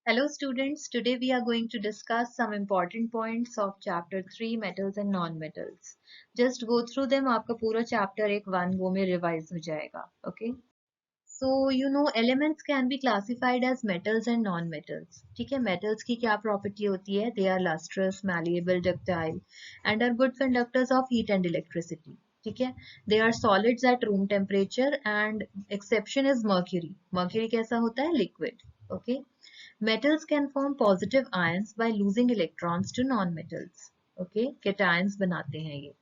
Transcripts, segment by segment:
Hello students, today we are going to discuss some important points of chapter 3 metals and non-metals. Just go through them, आपका पूरा chapter एक one go में revise हो जाएगा. Okay. So elements can be classified as metals and non-metals. ठीक है, metals की क्या property होती है? They are lustrous, malleable, ductile and are good conductors of heat and electricity. ठीक है, they are solids at room temperature and exception is mercury. Mercury कैसा होता है? Liquid. Okay. Metals can form positive ions by losing electrons to non-metals. Okay, cations बनाते हैं ये.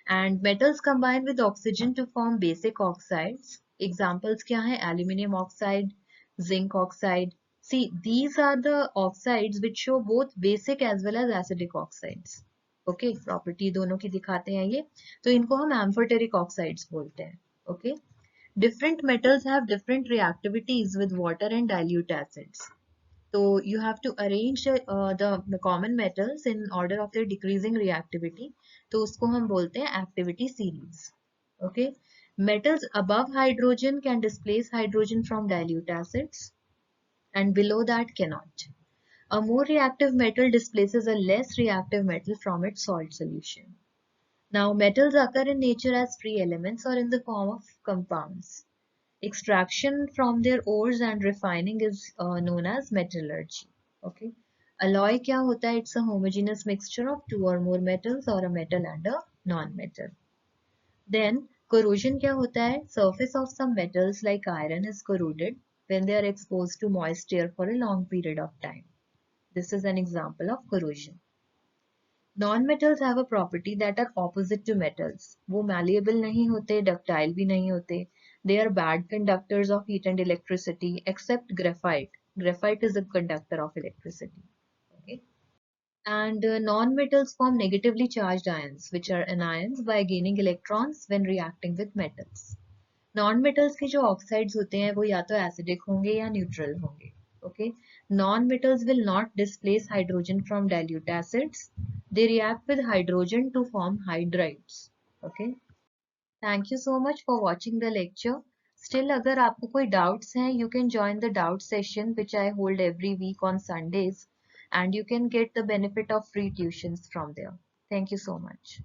And metals combine with oxygen to form basic oxides. Examples क्या है? Aluminium oxide, zinc oxide. See, these are the oxides which show both basic as well as acidic oxides. Okay, property दोनों की दिखाते हैं ये. तो इनको हम amphoteric oxides बोलते हैं. Okay. Different metals have different reactivities with water and dilute acids. So you have to arrange the common metals in order of their decreasing reactivity. तो उसको हम बोलते हैं activity series. Okay. Metals above hydrogen can displace hydrogen from dilute acids and below that cannot. A more reactive metal displaces a less reactive metal from its salt solution. Now metals occur in nature as free elements or in the form of compounds. Extraction from their ores and refining is known as metallurgy. Okay. Alloy क्या होता है? It's a homogeneous mixture of two or more metals or a metal and a non-metal. Then corrosion क्या होता है? Surface of some metals like iron is corroded when they are exposed to moist air for a long period of time. This is an example of corrosion. Non-metals have a property that are opposite to metals. वो malleable नहीं होते, ductile भी नहीं होते. They are bad conductors of heat and electricity except graphite. Graphite is a conductor of electricity. Okay. And non-metals form negatively charged ions, which are anions by gaining electrons when reacting with metals. Non-metals के जो oxides होते हैं वो या तो acidic होंगे या neutral होंगे. Okay. Non-metals will not displace hydrogen from dilute acids. They react with hydrogen to form hydrides. Okay. Thank you so much for watching the lecture. Still, अगर आपको कोई doubts हैं, you can join the doubt session which I hold every week on Sundays, and you can get the benefit of free tuitions from there. Thank you so much.